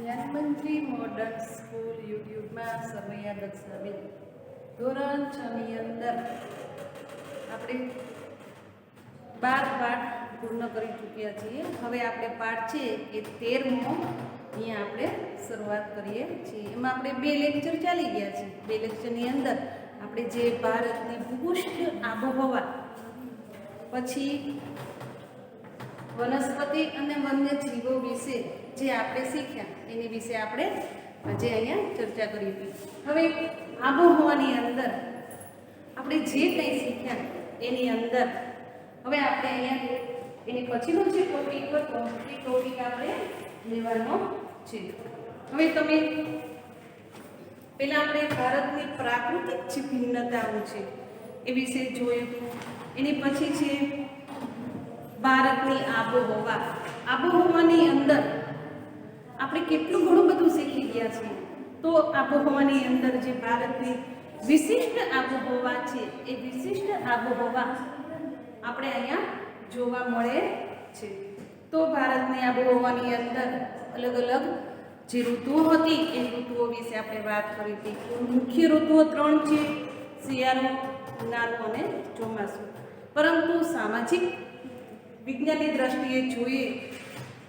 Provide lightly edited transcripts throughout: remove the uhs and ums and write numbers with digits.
જ્ઞાનમંત્રી modern school યુટ્યુબમાં સમયા દક્ષાબેન ધોરણ 6 ની અંદર આપણે 12 પાઠ પૂર્ણ કરી ચૂક્યા છીએ. હવે આપણે પાઠ છે એ 13મો અહીંયા આપણે શરૂઆત કરીએ છીએ. એમાં આપણે 2 લેક્ચર ચાલી ગયા છે. 2 લેક્ચરની અંદર આપણે જે ભારતની ભૂપૃષ્ઠ આબોહવા, પછી વનસ્પતિ અને વન્યજીવો વિશે જે આપણે શીખ્યા એની વિશે આપણે આજે અહીંયા ચર્ચા કરી હતી. હવે આબોહવાની અંદર આપણે જે કંઈ શીખ્યા એની અંદર હવે આપણે અહીંયા એની પછીનો જે ટોપિક હતો એ ટોપિક આપણે લેવાનો છે. હવે તમે પહેલાં આપણે ભારતની પ્રાકૃતિક જે ભિન્નતાઓ છે એ વિશે જોયું હતું. એની પછી છે ભારતની આબોહવા. આબોહવાની અંદર આપણે કેટલું ઘણું બધું શીખી ગયા છીએ. તો આબોહવાની અંદર જે ભારતની વિશિષ્ટ આબોહવા છે એ વિશિષ્ટ આબોહવા આપણે અહીંયા જોવા મળે છે. તો ભારતની આબોહવાની અંદર અલગ અલગ જે ઋતુઓ હતી એ ઋતુઓ વિશે આપણે વાત કરી હતી. મુખ્ય ઋતુઓ 3 છે: શિયાળો, ઉનાળો અને ચોમાસું. પરંતુ સામાજિક વિજ્ઞાનની દ્રષ્ટિએ જોઈએ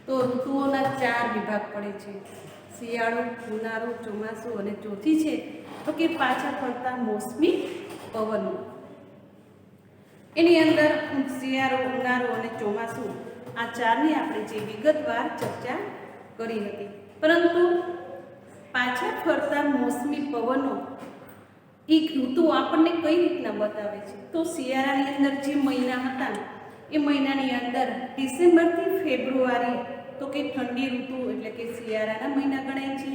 તો ઋતુઓના 4 વિભાગ પડે છે: શિયાળો, ઉનાળો, ચોમાસું અને ચોથી છે તો કે પાછા ફરતા મોસમી પવનો. એની અંદર શિયાળો, ઉનાળો અને ચોમાસું આ 4ની આપણે જે વિગતવાર ચર્ચા કરી હતી. પરંતુ પાછા ફરતા મોસમી પવનો એ ઋતુ આપણને કઈ રીતના બતાવે છે? તો શિયાળાની અંદર જે મહિના હતા એ મહિનાની અંદર ડિસેમ્બરથી ફેબ્રુઆરી તો કે ઠંડી ઋતુ એટલે કે શિયાળાના મહિના ગણાય છે.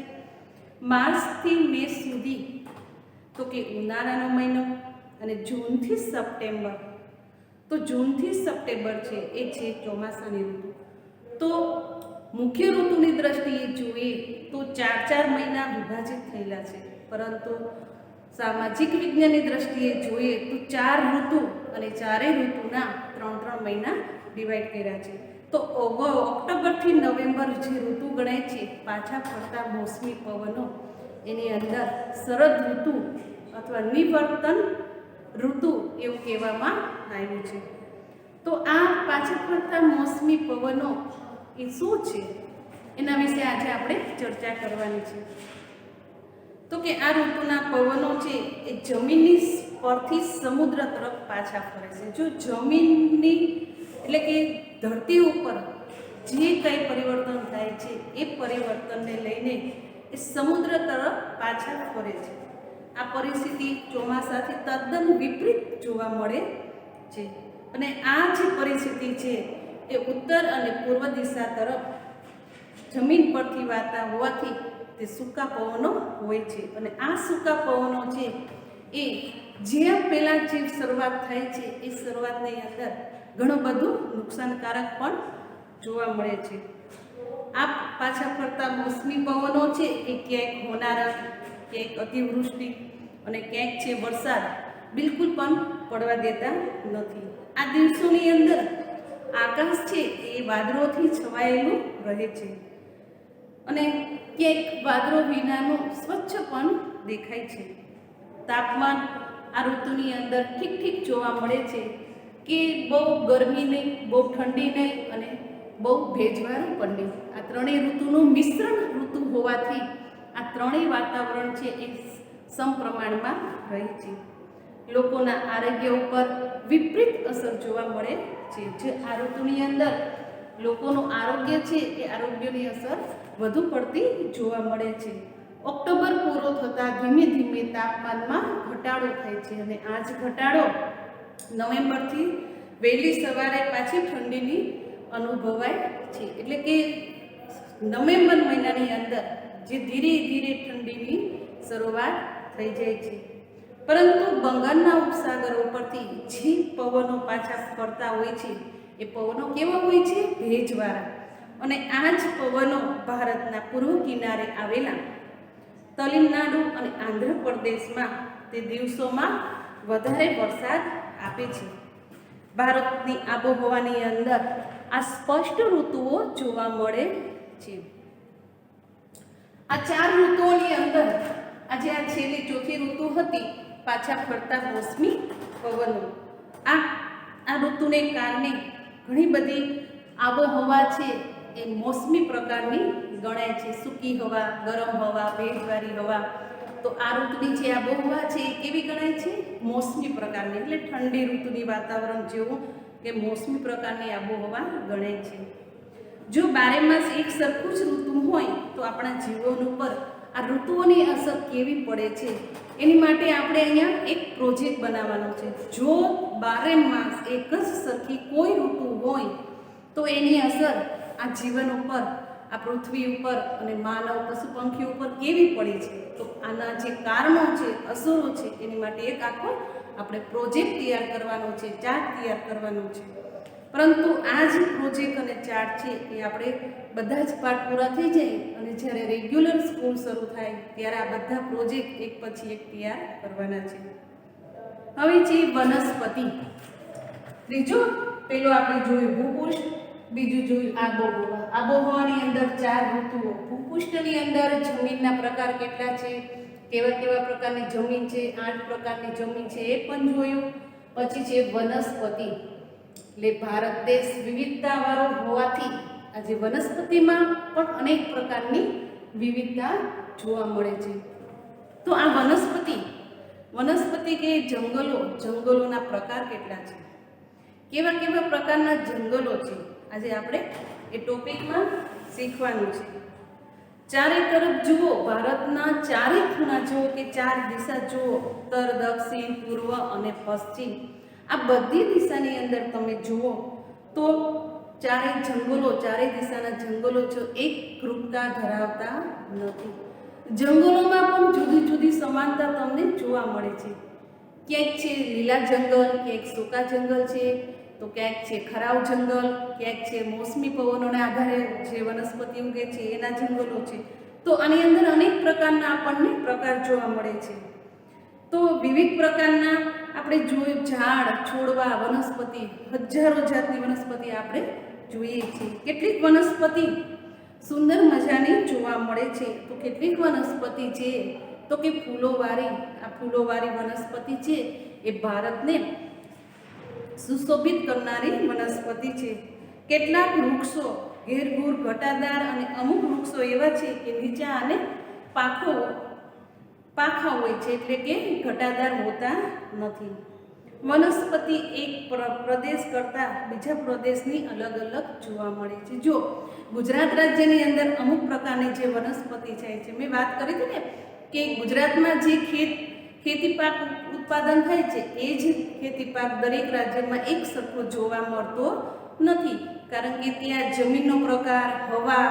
માર્ચથી મે સુધી તો કે ઉનાળાનો મહિનો, અને જૂનથી સપ્ટેમ્બર તો જૂનથી સપ્ટેમ્બર છે એ છે ચોમાસાની ઋતુ. તો મુખ્ય ઋતુની દ્રષ્ટિએ જોઈએ તો 4 મહિના વિભાજિત થયેલા છે. પરંતુ સામાજિક વિજ્ઞાનની દ્રષ્ટિએ જોઈએ તો 4 ઋતુ અને 4 ઋતુના 3 મહિના ડિવાઈડ કર્યા છે. તો ઓક્ટોબરથી નવેમ્બર જે ઋતુ ગણાય છે પાછા ફરતા મોસમી પવનો, એની અંદર શરદ ઋતુ અથવા નિવર્તન ઋતુ એવું કહેવામાં આવ્યું છે. તો આ પાછા ફરતા મોસમી પવનો એ શું છે એના વિશે આજે આપણે ચર્ચા કરવાની છે. તો કે આ ઋતુના પવનો છે એ જમીનની પરથી સમુદ્ર તરફ પાછા ફરે છે. જો જમીનની એટલે કે ધરતી ઉપર જે કંઈ પરિવર્તન થાય છે એ પરિવર્તનને લઈને એ સમુદ્ર તરફ પાછા ફરે છે. આ પરિસ્થિતિ ચોમાસાથી તદ્દન વિપરીત જોવા મળે છે. અને આ જે પરિસ્થિતિ છે એ ઉત્તર અને પૂર્વ દિશા તરફ જમીન પરથી વાતા હોવાથી તે સૂકા પવનો હોય છે. અને આ સૂકા પવનો છે એ જે પહેલાં જે શરૂઆત થાય છે એ શરૂઆતની અંદર ઘણું બધું નુકસાનકારક પણ જોવા મળે છે. આ પાછા ફરતા મોસમી પવનો છે એ ક્યાંક હોનારત, ક્યાંક અતિવૃષ્ટિ અને ક્યાંક છે વરસાદ બિલકુલ પણ પડવા દેતા નથી. આ દિવસોની અંદર આકાશ છે એ વાદળોથી છવાયેલું રહે છે અને ક્યાંક વાદળો વિનાનું સ્વચ્છ પણ દેખાય છે. તાપમાન આ ઋતુની અંદર ઠીક જોવા મળે છે કે બહુ ગરમી નહીં, બહુ ઠંડી નહીં અને બહુ ભેજવાળું પણ નહીં. આ 3 ઋતુનું મિશ્રણ ઋતુ હોવાથી આ 3 વાતાવરણ છે એ સમપ્રમાણમાં રહે છે. લોકોના આરોગ્ય ઉપર વિપરીત અસર જોવા મળે છે. જે આ ઋતુની અંદર લોકોનું આરોગ્ય છે એ આરોગ્યની અસર વધુ પડતી જોવા મળે છે. ઓક્ટોબર પૂરો થતાં ધીમે ધીમે તાપમાનમાં ઘટાડો થાય છે અને આ જ ઘટાડો નવેમ્બરથી વહેલી સવારે પાછી ઠંડીની અનુભવાય છે. એટલે કે નવેમ્બર મહિનાની અંદર જે ધીરે ધીરે ઠંડીની શરૂઆત થઈ જાય છે. પરંતુ બંગાળના ઉપસાગર ઉપરથી જે પવનો પાછા ફરતા હોય છે એ પવનો કેવા હોય છે? ભેજવાળા. અને આ જ પવનો ભારતના પૂર્વ કિનારે આવેલા તમિલનાડુ અને આંધ્રપ્રદેશમાં તે દિવસોમાં વધારે વરસાદ આપે છે. ભારતની આબોહવાની અંદર આ સ્પષ્ટ ઋતુઓ જોવા મળે છે. આ 4 ઋતુઓની અંદર આજે આ છેલ્લી ચોથી ઋતુ હતી પાછા ફરતા મોસમી પવનો. આ ઋતુને કારણે ઘણી બધી આબોહવા છે એ મોસમી પ્રકારની ગણાય છે. સૂકી હવા, ગરમ હવા, ભેજવાળી હવા. તો આ ઋતુની જે આબોહવા છે એ કેવી ગણાય છે? મોસમી પ્રકારની, એટલે ઠંડી ઋતુની વાતાવરણ જેવું કે મોસમી પ્રકારની આબોહવા ગણાય છે. જો બારે માસ એક સરખું જ ઋતુ હોય તો આપણા જીવન ઉપર આ ઋતુઓની અસર કેવી પડે છે એની માટે આપણે અહીંયા એક પ્રોજેક્ટ બનાવવાનો છે. જો બારે માસ એક જ સરખી કોઈ ઋતુ હોય તો એની અસર આ જીવન ઉપર, આ પૃથ્વી ઉપર અને માનવ પશુ પંખીઓ ઉપર કેવી પડી છે, તો આના જે કારણો છે, અસરો છે, એની માટે એક આખો આપણે પ્રોજેક્ટ તૈયાર કરવાનો છે, ચાર્ટ તૈયાર કરવાનો છે. પરંતુ આ જે પ્રોજેક્ટ અને ચાર્ટ છે એ આપણે બધા જ પાઠ પૂરા થઈ જાય અને જ્યારે રેગ્યુલર સ્કૂલ શરૂ થાય ત્યારે આ બધા પ્રોજેક્ટ એક પછી એક તૈયાર કરવાના છે. હવે છે વનસ્પતિ. ત્રીજો, પેલો આપણે જોયું ભૂપૃષ્ઠ, બીજું જોયું આબોહવા. આબોહવાની અંદર 4 ઋતુઓ. ભૂપૃષ્ઠની અંદર જમીનના પ્રકાર કેટલા છે, કેવા કેવા પ્રકારની જમીન છે, 8 પ્રકારની જમીન છે એ પણ જોયું. પછી છે વનસ્પતિ, એટલે ભારત દેશ વિવિધતાવાળો હોવાથી આજે વનસ્પતિમાં પણ અનેક પ્રકારની વિવિધતા જોવા મળે છે. તો આ વનસ્પતિ કે જંગલોના પ્રકાર કેટલા છે, કેવા કેવા પ્રકારના જંગલો છે, આજે આપણે એ ટોપિકમાં શીખવાનું છે. ચારે તરફ જુઓ, ભારતના ચારે ખૂણા જુઓ કે 4 દિશા જુઓ, ઉત્તર, દક્ષિણ, પૂર્વ અને પશ્ચિમ. આ બધી દિશાની અંદર તમે જુઓ તો ચારે દિશાના જંગલો જો એક રૂપતા ધરાવતા નથી. જંગલોમાં પણ જુદી જુદી સમાનતા તમને જોવા મળે છે. ક્યાંક છે લીલા જંગલ, ક્યાંક સૂકા જંગલ છે, તો ક્યાંક છે ખરાવ જંગલ, ક્યાંક છે મોસમી પવનોના આધારે જે વનસ્પતિ ઉગે છે એના જંગલો છે. તો આની અંદર અનેક પ્રકારના આપણને પ્રકાર જોવા મળે છે. તો વિવિધ પ્રકારના આપણે જોયું ઝાડ, છોડવા, વનસ્પતિ, હજારો જાતની વનસ્પતિ આપણે જોઈએ છીએ. કેટલીક વનસ્પતિ સુંદર મજાની જોવા મળે છે, તો કેટલીક વનસ્પતિ છે તો કે ફૂલોવાળી. આ ફૂલોવાળી વનસ્પતિ છે એ ભારતને સુશોભિત કરનારી વનસ્પતિ છે. કેટલાક વૃક્ષો ઘેરઘૂર, ઘટાદાર અને અમુક વૃક્ષો એવા છે કે નીચા અને પાખા હોય છે, એટલે કે ઘટાદાર હોતા નથી. વનસ્પતિ એક પ્રદેશ કરતાં બીજા પ્રદેશની અલગ અલગ જોવા મળે છે. જો ગુજરાત રાજ્યની અંદર અમુક પ્રકારની જે વનસ્પતિ છે, મેં વાત કરી હતી ને કે ગુજરાતમાં જે ખેતી પાક ઉત્પાદન થાય છે એ જ ખેતી પાક દરેક રાજ્યમાં એક સરખો જોવા મળતો નથી, કારણ કે ત્યાં જમીનનો પ્રકાર, હવા,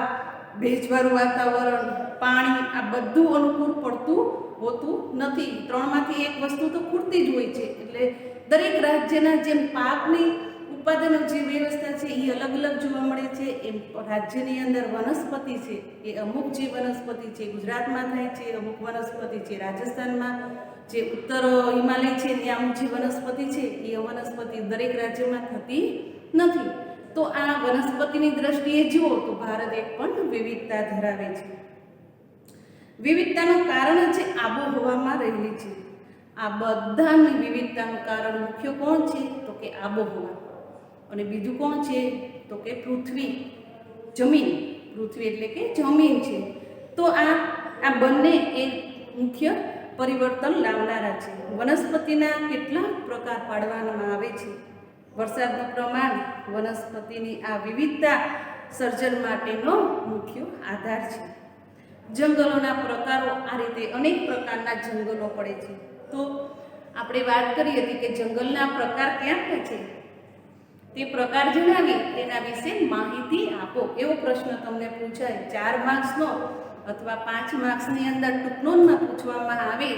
ભેજવાળું વાતાવરણ, પાણી આ બધું અનુકૂળ પડતું હોતું નથી. 3માંથી એક વસ્તુ તો ખૂટતી જ હોય છે. એટલે દરેક રાજ્યના જેમ પાકની ઉત્પાદનની જે વ્યવસ્થા છે એ અલગ અલગ જોવા મળે છે, એમ રાજ્યની અંદર વનસ્પતિ છે એ અમુક જે વનસ્પતિ છે ગુજરાતમાં થાય છે, અમુક વનસ્પતિ છે રાજસ્થાનમાં, જે ઉત્તર હિમાલય છે ત્યાં અમુક જે વનસ્પતિ છે એ વનસ્પતિ દરેક રાજ્યમાં થતી નથી. તો આ વનસ્પતિની દ્રષ્ટિએ જુઓ તો ભારત એક પણ વિવિધતા ધરાવે છે. વિવિધતાનું કારણ છે આબોહવામાં રહેલી છે. આ બધાની વિવિધતાનું કારણ મુખ્ય કોણ છે તો કે આબોહવા, અને બીજું કોણ છે તો કે પૃથ્વી, જમીન. પૃથ્વી એટલે કે જમીન છે. તો આ બંને એ મુખ્ય પરિવર્તન લાવનારા છે. વનસ્પતિના કેટલા પ્રકાર પાડવામાં આવે છે. વરસાદનું પ્રમાણ વનસ્પતિની આ વિવિધતા સર્જન માટેનો મુખ્ય આધાર છે. જંગલોના પ્રકારો, આ રીતે અનેક પ્રકારના જંગલો પડે છે. તો આપણે વાત કરી હતી કે જંગલના પ્રકાર ક્યાં ક્યાં છે, તે પ્રકાર જણાવી તેના વિશે માહિતી આપો. એવો પ્રશ્ન તમને પૂછાય 4 માર્ક્સનો અથવા 5 માર્ક્સની અંદર ટૂંકનોટમાં પૂછવામાં આવે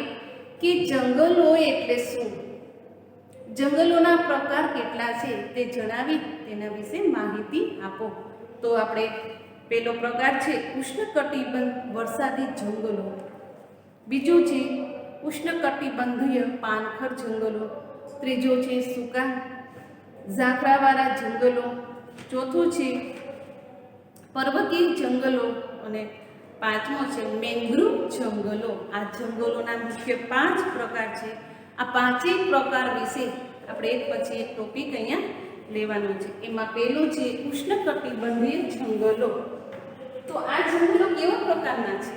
કે જંગલો એટલે શું, જંગલોના પ્રકાર કેટલા છે તે જણાવી તેના વિશે માહિતી આપો. તો આપણે પહેલો પ્રકાર છે ઉષ્ણકટિબંધ વરસાદી જંગલો, બીજું છે ઉષ્ણકટિબંધીય પાનખર જંગલો, ત્રીજો છે સૂકા ઝાકળાવાળા જંગલો, ચોથું છે પર્વતીય જંગલો અને પાંચમો છે મેંગ્રુવ જંગલો. આ જંગલોના મુખ્ય 5 પ્રકાર છે. આ 5 પ્રકાર વિશે આપણે એક પછી એક ટોપિક અહીંયા લેવાનો છે. એમાં પહેલું છે ઉષ્ણકટિબંધીય જંગલો. તો આ જંગલો કેવા પ્રકારના છે?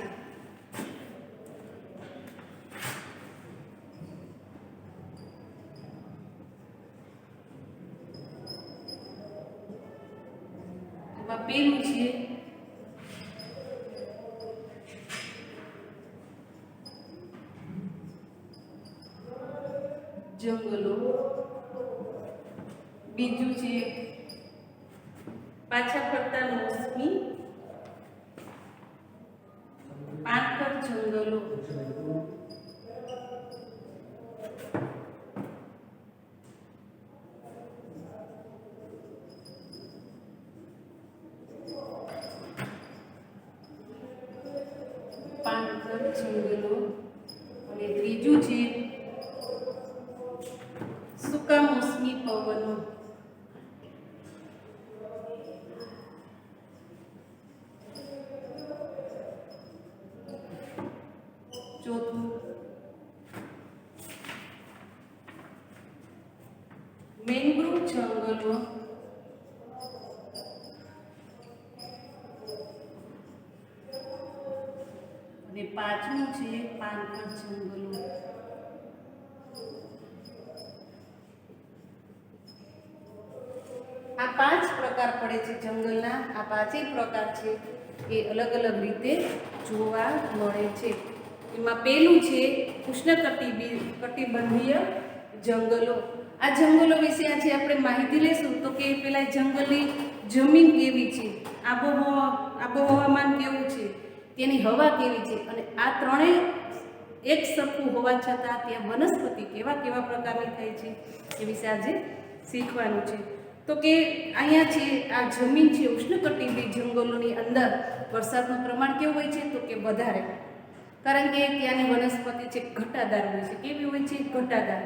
એમાં પહેલું છે જંગલો, બીજું છે પાછા ફરતા મોસમી પાનખર જંગલો, પાનખર જંગલો, અને ત્રીજું છે સૂકા મોસમી પવનો. ચોથું મેંગ્રુવ જંગલો, અને પાંચમું છે પાનખર જંગલો. આ 5 પ્રકાર પડે છે જંગલના. આ 5 પ્રકાર છે એ અલગ અલગ રીતે જોવા મળે છે. એમાં પહેલું છે ઉષ્ણકટિબંધીય જંગલો. આ જંગલો વિશે આજે આપણે માહિતી લેશું. તો કે પેલા જંગલની જમીન કેવી છે, આબોહવામાન કેવું છે, તેની હવા કેવી છે, અને આ ત્રણેય એક સરખું હોવા છતાં ત્યાં વનસ્પતિ કેવા કેવા પ્રકારની થાય છે એ વિશે આજે શીખવાનું છે. તો કે અહીંયા છે આ જમીન છે ઉષ્ણકટિબંધીય જંગલોની અંદર વરસાદનું પ્રમાણ કેવું હોય છે? તો કે વધારે, કારણ કે ત્યાંની વનસ્પતિ છે ઘટાદાર હોય છે. કેવી હોય છે? ઘટાદાર.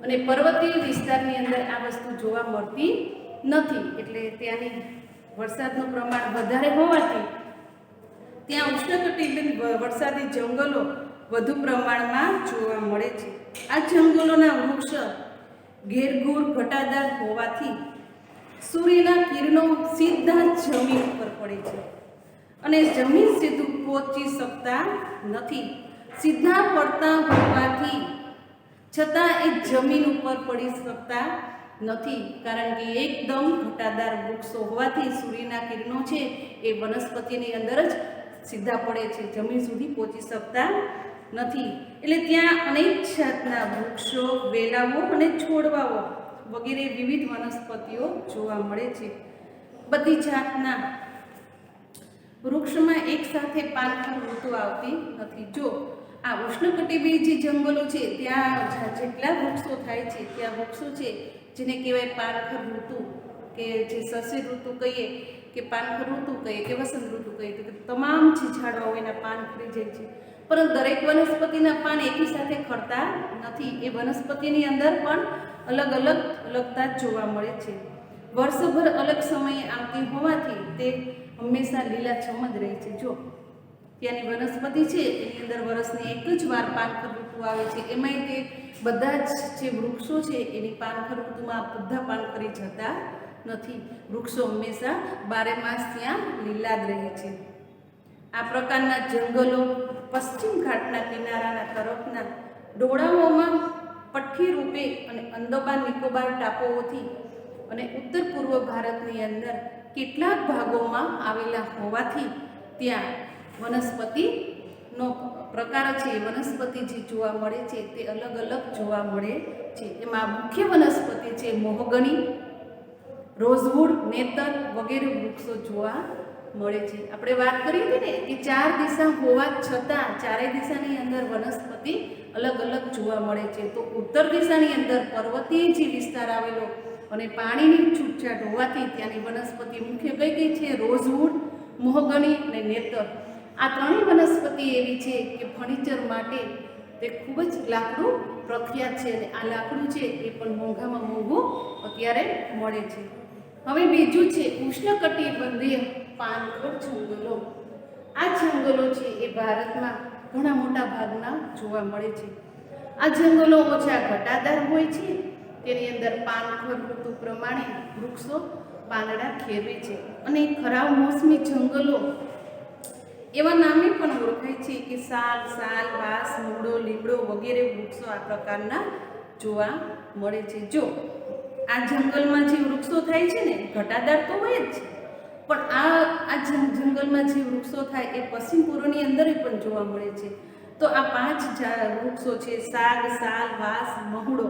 અને પર્વતીય વિસ્તારની અંદર આ વસ્તુ જોવા મળતી નથી. એટલે ત્યાંની વરસાદનું પ્રમાણ વધારે હોવાથી ત્યાં ઉષ્ણકટિબંધીય વરસાદી જંગલો વધુ પ્રમાણમાં જોવા મળે છે. આ જંગલોના વૃક્ષ ઘેરઘૂર ઘટાદાર હોવાથી સૂર્યના કિરણો સીધા જમીન ઉપર પડે છે અને જમીન સીધું પહોંચી શકતા નથી. સીધા પડતા હોવાથી છતાં એ જમીન ઉપર પડી શકતા નથી, કારણ કે એકદમ ઘટાદાર વૃક્ષો હોવાથી સૂર્યના કિરણો છે એ વનસ્પતિની અંદર જ સીધા પડે છે, જમીન સુધી પહોંચી શકતા નથી. એટલે ત્યાં અનેક જાતના વૃક્ષો, વેલાઓ અને છોડવાઓ વગેરે વિવિધ વનસ્પતિઓ જોવા મળે છે. બધી જાતના વૃક્ષમાં એક સાથે પાનખર ઋતુ આવતી નથી. જો આ ઉષ્ણકટિબંધીય જે જંગલો છે ત્યાં જેટલા વૃક્ષો થાય છે, ત્યાં વૃક્ષો છે જેને કહેવાય પાનખર ઋતુ, કે જે શશિર ઋતુ કહીએ, કે પાનખર ઋતુ કહીએ, કે વસંત ઋતુ કહીએ, તો તમામ જે ઝાડવાઓ એના પાન ખરી જાય છે. પરંતુ દરેક વનસ્પતિના પાન એકી સાથે ખરતા નથી. એ વનસ્પતિની અંદર પણ અલગ અલગતા જોવા મળે છે. વર્ષભર અલગ સમયે આવતી હોવાથી તે હંમેશા લીલાછમ જ રહે છે. જો ત્યાંની વનસ્પતિ છે એની અંદર વર્ષની એક જ વાર પાનખર ઋતુ આવે છે. એમાંય તે બધા જ જે વૃક્ષો છે એની પાનખર ઋતુમાં બધા પાન ખરી જતા નથી. વૃક્ષો હંમેશા 12 માસ ત્યાં લીલા જ રહે છે. આ પ્રકારના જંગલો પશ્ચિમ ઘાટના કિનારાના તરફના ડોળાઓમાં પઠ્ઠી રૂપે અને અંદમાન નિકોબાર ટાપુઓથી અને ઉત્તર પૂર્વ ભારતની અંદર કેટલાક ભાગોમાં આવેલા હોવાથી ત્યાં વનસ્પતિનો પ્રકાર છે, વનસ્પતિ જે જોવા મળે છે તે અલગ અલગ જોવા મળે છે. એમાં મુખ્ય વનસ્પતિ છે મોહગની, રોઝવુડ, નેતર વગેરે વૃક્ષો જોવા મળે છે. આપણે વાત કરી હતી ને કે 4 દિશા હોવા છતાં ચારેય દિશાની અંદર વનસ્પતિ અલગ અલગ જોવા મળે છે. તો ઉત્તર દિશાની અંદર પર્વતીય જે વિસ્તાર આવેલો અને પાણીની છૂટછાટ હોવાથી ત્યાંની વનસ્પતિ મુખ્ય કઈ કઈ છે? રોઝવુડ, મોહગની અને નેતર. આ ત્રણેય વનસ્પતિ એવી છે કે ફર્નિચર માટે તે ખૂબ જ લાકડું પ્રખ્યાત છે અને આ લાકડું છે એ પણ મોંઘામાં મોંઘું અત્યારે મળે છે. હવે બીજું છે ઉષ્ણકટિબંધીય પાનખર જંગલો. આ જંગલો છે એ ભારતમાં ઘણા મોટા ભાગના જોવા મળે છે. આ જંગલો ઓછા ઘટાદાર હોય છે. તેની અંદર પાનખર ઋતુ પ્રમાણે વૃક્ષો પાંદડા ખેરવે છે અને ખરાબ મોસમી જંગલો એવા નામે પણ ઓળખાય છે કે સાલ, વાંસ, મૂળો, લીમડો વગેરે વૃક્ષો આ પ્રકારના જોવા મળે છે. જો આ જંગલમાં જે વૃક્ષો થાય છે ને ઘટાદાર તો હોય જ છે, પણ આ જંગલમાં જે વૃક્ષો થાય એ પશ્ચિમ પૂર્વની અંદર પણ જોવા મળે છે. તો આ 5 વૃક્ષો છે, સાગ, સાલ, વાંસ, મહુડો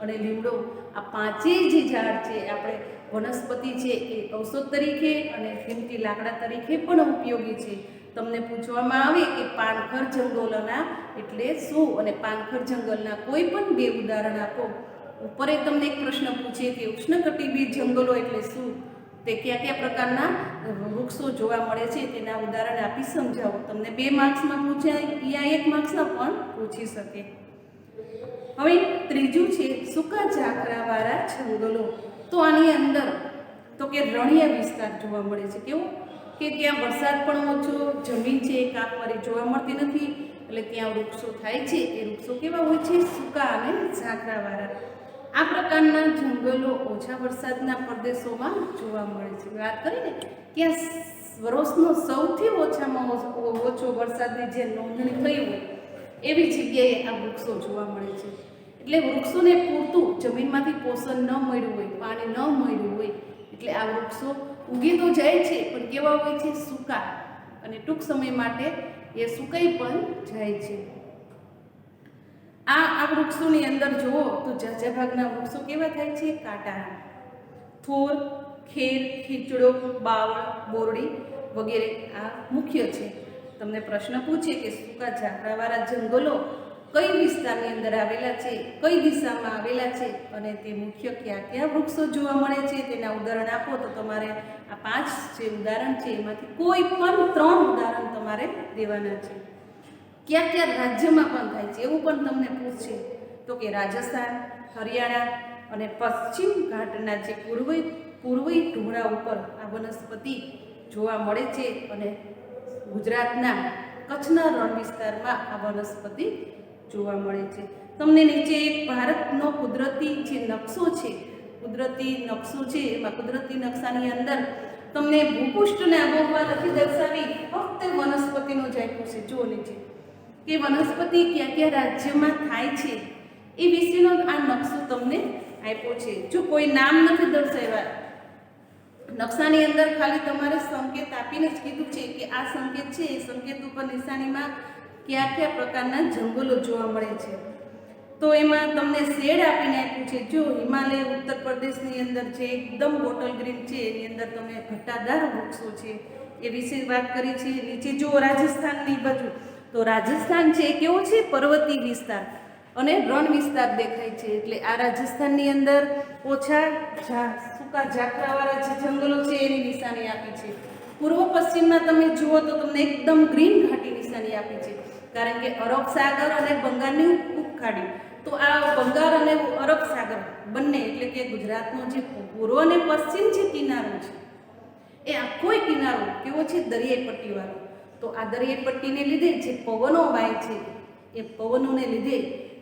અને લીમડો, આ પાંચેય જે ઝાડ છે આપણે વનસ્પતિ છે એ ઔષધ તરીકે અને કિંમતી લાકડા તરીકે પણ ઉપયોગી છે. તમને પૂછવામાં આવે કે પાનખર જંગલોના એટલે શું અને પાનખર જંગલના કોઈ પણ 2 ઉદાહરણ આપો. ઉપરે તમને એક પ્રશ્ન પૂછે કે ઉષ્ણકટિબંધીય જંગલો એટલે શું, તે કયા પ્રકારના વૃક્ષો જોવા મળે છે તેના ઉદાહરણ આપી સમજાવો. તમને 2 માર્ક્સમાં પૂછાય યા 1 માર્ક્સમાં પણ પૂછી શકે. હવે ત્રીજું છે સૂકા ઝાકરાવાળા જંગલો. તો આની અંદર તો કે રણિયા વિસ્તાર જોવા મળે છે. કેવું કે ત્યાં વરસાદ પણ ઓછો, જમીન છે એ કાપવાળી જોવા મળતી નથી, એટલે ત્યાં વૃક્ષો થાય છે એ વૃક્ષો કેવા હોય છે? સૂકા અને ઝાકરાવાળા. આ પ્રકારના જંગલો ઓછા વરસાદના પ્રદેશોમાં જોવા મળે છે. વાત કરીને ત્યાં વર્ષનો સૌથી ઓછામાં ઓછો વરસાદની જે નોંધણી થઈ હોય એવી જગ્યાએ આ વૃક્ષો જોવા મળે છે. એટલે વૃક્ષોને પૂરતું જમીનમાંથી પોષણ ન મળ્યું હોય, પાણી ન મળ્યું હોય, એટલે આ વૃક્ષો ઉગી તો જાય છે પણ કેવા હોય છે? સૂકા, અને ટૂંક સમય માટે એ સુકાઈ પણ જાય છે. આ વૃક્ષોની અંદર જુઓ તો ઝાઝા ભાગના વૃક્ષો કેવા થાય છે? કાંટા. થોર, ખેર, ખીચડો, બાવળ, બોરડી વગેરે આ મુખ્ય છે. તમને પ્રશ્ન પૂછે કે સૂકા ઝાકરાવાળા જંગલો કઈ વિસ્તારની અંદર આવેલા છે, કઈ દિશામાં આવેલા છે અને તે મુખ્ય કયા વૃક્ષો જોવા મળે છે તેના ઉદાહરણ આપો. તો તમારે આ 5 જે ઉદાહરણ છે એમાંથી કોઈ પણ 3 ઉદાહરણ તમારે દેવાના છે. કયા રાજ્યમાં પણ થાય છે એવું પણ તમને પૂછશે. તો કે રાજસ્થાન, હરિયાણા અને પશ્ચિમ ઘાટના જે પૂર્વી ઢોળા ઉપર આ વનસ્પતિ જોવા મળે છે અને ગુજરાતના કચ્છના રણ વિસ્તારમાં આ વનસ્પતિ જોવા મળે છે. તમને નીચે એક ભારતનો કુદરતી જે નકશો છે, એમાં કુદરતી નકશાની અંદર તમને ભૂપૃષ્ઠને આબોહવા નથી દર્શાવી, ફક્ત વનસ્પતિનો જ આપ્યું છે. જો નીચે કે વનસ્પતિ કયા રાજ્યમાં થાય છે એ વિશેનો આ નકશો તમને આપ્યો છે. જો કોઈ નામ નથી દર્શાવ્યા નકશાની અંદર, ખાલી તમારે સંકેત આપીને જ કીધું છે કે આ સંકેત છે, એ સંકેત ઉપર નિશાનીમાં કયા પ્રકારના જંગલો જોવા મળે છે. તો એમાં તમને શેડ આપીને આપ્યું છે. જો હિમાલય ઉત્તર પ્રદેશની અંદર છે, એકદમ બોટલ ગ્રીન છે, એની અંદર તમે ઘટાદાર વૃક્ષો છે એ વિશે વાત કરી છે. નીચે જો રાજસ્થાનની બાજુ, તો રાજસ્થાન છે કેવો છે? પર્વતીય વિસ્તાર અને રણ વિસ્તાર દેખાય છે. એટલે આ રાજસ્થાનની અંદર ઓછા સૂકા ઝાકરાવાળા જે જંગલો છે એની નિશાની આપી છે. પૂર્વ પશ્ચિમમાં તમે જુઓ તો તમને એકદમ ગ્રીન ઘાટી નિશાની આપી છે, કારણ કે અરબ સાગર અને બંગાળની ઉપખાડી. તો આ બંગાળ અને અરબ સાગર બંને, એટલે કે ગુજરાતનો જે પૂર્વ અને પશ્ચિમ જે કિનારો છે એ આખો કિનારો કેવો છે? દરિયાઈ પટ્ટીવાળો. તો આ દરિયાઈ પટ્ટીને લીધે જે પવનો વાય છે એ પવનોને લીધે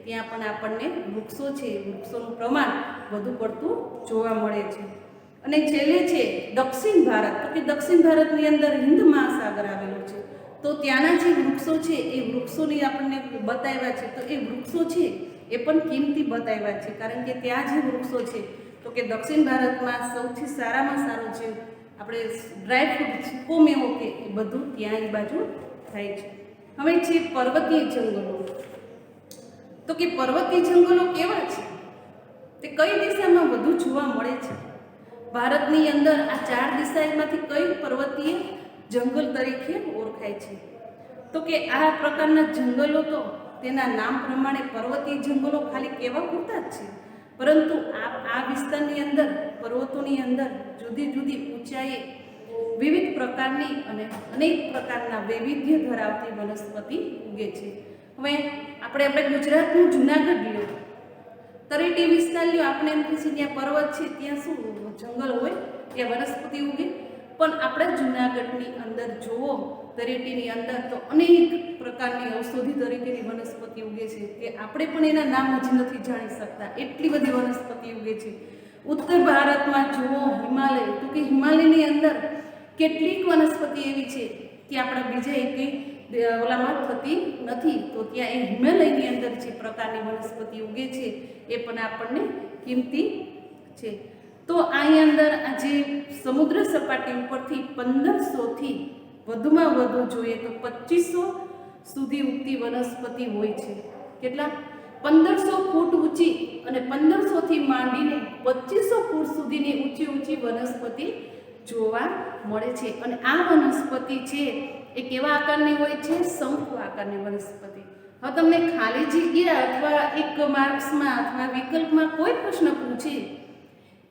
ત્યાં પણ આપણને વૃક્ષો છે, વૃક્ષોનું પ્રમાણ વધુ પડતું જોવા મળે છે. અને છેલ્લે છે દક્ષિણ ભારત. તો કે દક્ષિણ ભારતની અંદર હિન્દ મહાસાગર આવેલો છે. તો ત્યાંના જે વૃક્ષો છે એ વૃક્ષોની આપણને બતાવ્યા છે. તો એ વૃક્ષો છે એ પણ કિંમતી બતાવ્યા છે, કારણ કે ત્યાં જે વૃક્ષો છે તો કે દક્ષિણ ભારતમાં સૌથી સારામાં સારું છે આપણે ડ્રાયફ્રૂટ, સૂકો મેવો કે એ બધું ત્યાં એ બાજુ થાય છે. હવે છે પર્વતીય જંગલો. તો કે પર્વતીય જંગલો કેવા છે, તે કઈ દિશામાં વધુ જોવા મળે છે? ભારતની અંદર આ 4 દિશામાંથી કઈ પર્વતીય જંગલ તરીકે ઓળખાય છે? તો કે આ પ્રકારના જંગલો તો તેના નામ પ્રમાણે પર્વતીય જંગલો ખાલી કહેવા પૂરતા જ છે, પરંતુ આ વિસ્તારની અંદર, પર્વતોની અંદર જુદી જુદી ઊંચાઈએ વિવિધ પ્રકારની અને અનેક પ્રકારના વૈવિધ્ય ધરાવતી વનસ્પતિ ઉગે છે. હવે આપણે ગુજરાતનું જૂનાગઢ લ્યો, તરેટી વિસ્તાર લ્યો, આપણે એમ કહીએ ત્યાં પર્વત છે, ત્યાં શું જંગલ હોય, ત્યાં વનસ્પતિ ઉગે. પણ આપણા જૂનાગઢની અંદર અંદર જુઓ તળેટીની અંદર તો અનેક પ્રકારની ઔષધિ તરીકેની વનસ્પતિ ઉગે છે કે આપણે પણ એના નામ હજી નથી જાણી શકતા, એટલી બધી વનસ્પતિ ઉગે છે. ઉત્તર ભારતમાં જુઓ હિમાલય, તો કે હિમાલયની અંદર કેટલીક વનસ્પતિ એવી છે કે આપણા બીજા એકેય ઓલામાં થતી નથી. તો ત્યાં એ હિમાલયની અંદર જે પ્રકારની વનસ્પતિ ઉગે છે એ પણ આપણને કિંમતી છે. તો આની અંદર આજે સમુદ્ર સપાટી ઉપરથી 1500થી વધુમાં વધુ જોઈએ તો 2500 સુધી ઉગતી વનસ્પતિ હોય છે. કેટલા? 1500 ફૂટ ઊંચી અને 1500થી માંડીને 2500 ફૂટ સુધીની ઊંચી ઊંચી વનસ્પતિ જોવા મળે છે. અને આ વનસ્પતિ છે એ કેવા આકારની હોય છે? શંકુ આકારની વનસ્પતિ. હવે તમને ખાલી જગ્યા અથવા એક માર્ક્સમાં અથવા વિકલ્પમાં કોઈ પ્રશ્ન પૂછે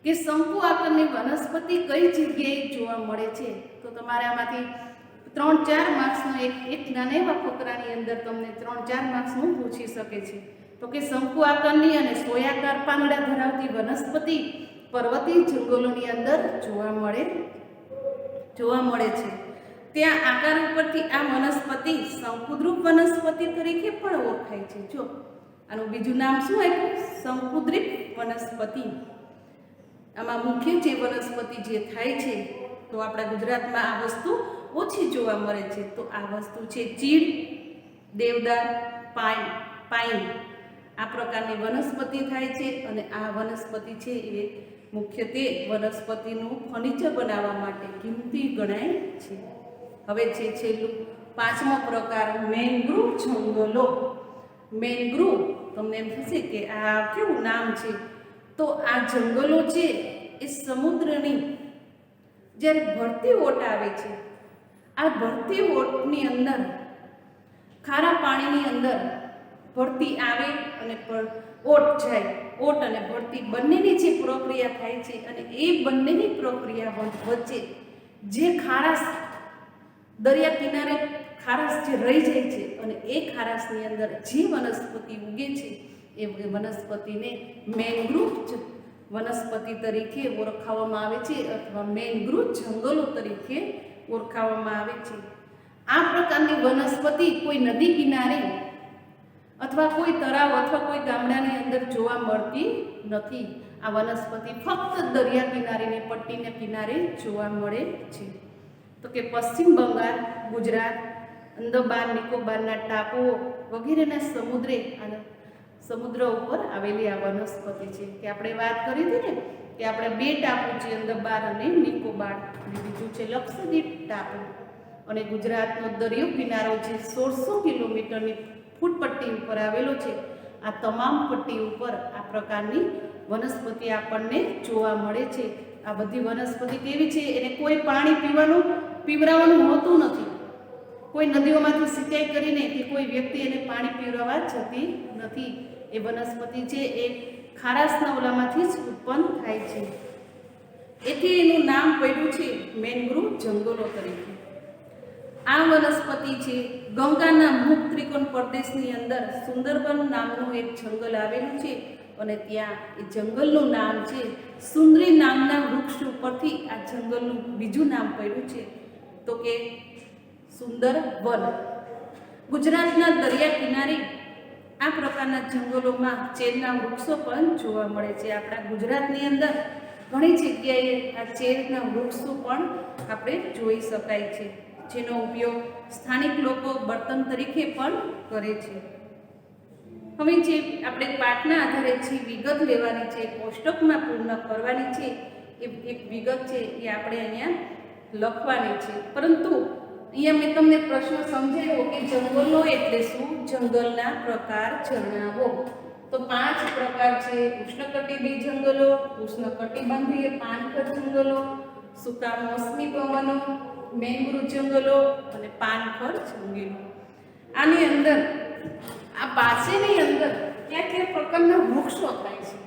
કે શંકુ આકારની વનસ્પતિ કઈ જગ્યાએ જોવા મળે છે, તો તમારે આમાંથી 3-4 માર્ક્સનો એક નાના એવા ફકરાની અંદર તમને 3-4 માર્ક્સનું પૂછી શકે છે. તો કે શંકુ આકારની અને સોયાકાર પાંદડા ધરાવતી વનસ્પતિ પર્વતીય જંગલોની અંદર જોવા મળે છે. ત્યાં આકાર ઉપરથી આ વનસ્પતિ શંકુદ્રુપ વનસ્પતિ તરીકે પણ ઓળખાય છે. જો આનું બીજું નામ શું આપ્યું? શંકુદ્રુપ વનસ્પતિ. આમાં મુખ્ય જે વનસ્પતિ જે થાય છે તો આપણા ગુજરાતમાં આ વસ્તુ ઓછી જોવા મળે છે. તો આ વસ્તુ છે ચીડ, દેવદાર, પાઇન. આ પ્રકારની વનસ્પતિ થાય છે અને આ વનસ્પતિ છે એ મુખ્યત્વે વનસ્પતિનું ફર્નિચર બનાવવા માટે કિંમતી ગણાય છે. હવે છે છેલ્લું 5મો પ્રકાર મેંગ્રુવ જંગલો. મેંગ્રુવ, તમને એમ થશે કે આ કેવું નામ છે? તો આ જંગલો છે એ સમુદ્રની જ્યારે ભરતી ઓટ આવે છે, આ ભરતી ઓટની અંદર ખારા પાણીની અંદર ભરતી આવે અને ઓટ જાય, ઓટ અને ભરતી બંનેની જે પ્રક્રિયા થાય છે અને એ બંનેની પ્રક્રિયા વચ્ચે જે ખારાશ દરિયા કિનારે ખારાશ જે રહી જાય છે અને એ ખારાશની અંદર જે વનસ્પતિ ઉગે છે એ વનસ્પતિને મેંગ્રુવ વનસ્પતિ તરીકે ઓળખાવવામાં આવે છે અથવા મેંગ્રુવ જંગલો તરીકે ઓળખાવવામાં આવે છે. આ પ્રકારની વનસ્પતિ કોઈ નદી કિનારે અથવા કોઈ તળાવ અથવા કોઈ ગામડાની અંદર જોવા મળતી નથી. આ વનસ્પતિ ફક્ત દરિયા કિનારેની પટ્ટીના કિનારે જોવા મળે છે. તો કે પશ્ચિમ બંગાળ, ગુજરાત, અંદમાન નિકોબારના ટાપુઓ વગેરેના સમુદ્ર ઉપર આવેલી આ વનસ્પતિ છે. કે આપણે વાત કરી હતી ને કે આપણે 2 ટાપુ છે, અંદમાન અને નિકોબાર, અને બીજું છે લક્ષદ્વીપ ટાપુ. અને ગુજરાતનો દરિયો કિનારો જે 1600 કિલોમીટરની ફૂટપટ્ટી ઉપર આવેલો છે. આ તમામ પટ્ટી ઉપર આ પ્રકારની વનસ્પતિ આપણને જોવા મળે છે. આ બધી વનસ્પતિ કેવી છે? એને કોઈ પાણી પીવડાવવાનું હોતું નથી. કોઈ નદીઓમાંથી સિંચાઈ કરીને કે કોઈ વ્યક્તિ એને પાણી પીવડાવવા જતી નથી. એ વનસ્પતિ છે એ ખારાશના ઓલામાંથી જ ઉત્પન્ન થાય છે. એથી એનું નામ પડ્યું છે મેંગ્રુવ જંગલો તરીકે. આ વનસ્પતિ છે ગંગાના મુખ ત્રિકોણ પ્રદેશની અંદર સુંદરબન નામનું એક જંગલ આવેલું છે અને ત્યાં એ જંગલનું નામ છે સુંદરી નામના વૃક્ષ ઉપરથી આ જંગલનું બીજું નામ પડ્યું છે તો કે સુંદરવન. ગુજરાતના દરિયા કિનારે આ પ્રકારના જંગલોમાં ચેરના વૃક્ષો પણ જોવા મળે છે. આપણા ગુજરાતની અંદર ઘણી જગ્યાએ આ ચેરના વૃક્ષો પણ આપણે જોઈ શકાય છે, જેનો ઉપયોગ સ્થાનિક લોકો બર્તન તરીકે પણ કરે છે. હવે જે આપણે પાઠના આધારે જે વિગત લેવાની છે, કોષ્ટકમાં પૂર્ણ કરવાની છે, એ એક વિગત છે એ આપણે અહીંયા લખવાની છે. પરંતુ અહીંયા મેં તમને પ્રશ્ન સમજાવ્યો કે જંગલો એટલે શું? જંગલના પ્રકાર જણાવો. તો 5 પ્રકાર છે: ઉષ્ણકટિબંધીય જંગલો, ઉષ્ણકટિબંધીય પાનખર જંગલો, સૂકા મોસમી પવનો, મેંગ્રુવ જંગલો અને પાનખર જંગલો. આની અંદર આ પાસેની અંદર કયા કયા પ્રકારના વૃક્ષો થાય છે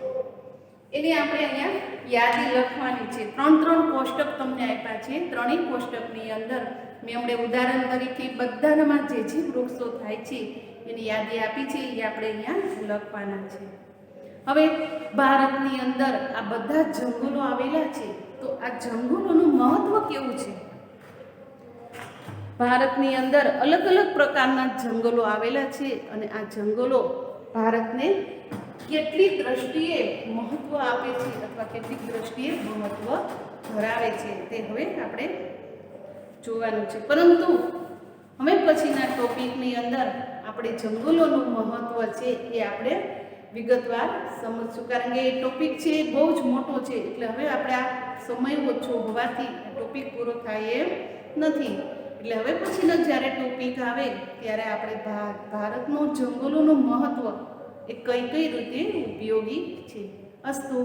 એની આપણે અહીંયા યાદી લખવાની છે. 3 કોષ્ટક તમને આપ્યા છે. 3 કોષ્ટકની અંદર મેં હમણાં ઉદાહરણ તરીકે બધામાં જે વૃક્ષો થાય છે એની યાદી આપી છે એ આપણે અહીંયા લખવાના છે. હવે ભારતની અંદર આ બધા જંગલો આવેલા છે તો આ જંગલોનું મહત્વ કેવું છે? ભારતની અંદર અલગ અલગ પ્રકારના જંગલો આવેલા છે અને આ જંગલો ભારતને કેટલી દ્રષ્ટિએ મહત્વ આપે છે અથવા કેટલીક દ્રષ્ટિએ મહત્વ ધરાવે છે તે હવે આપણે જોવાનું છે. પરંતુ હવે પછીના ટોપિકની અંદર આપણે જંગલોનું મહત્વ છે એ આપણે વિગતવાર સમજશું, કારણ કે એ ટોપિક છે એ બહુ જ મોટો છે. એટલે હવે આપણે આ સમય ઓછો હોવાથી ટોપિક પૂરો થાય એમ નથી. એટલે હવે પછીનો જ્યારે ટોપિક આવે ત્યારે આપણે ભારતનું જંગલોનું મહત્વ એ કઈ કઈ રીતે ઉપયોગી છે. અસ્તુ.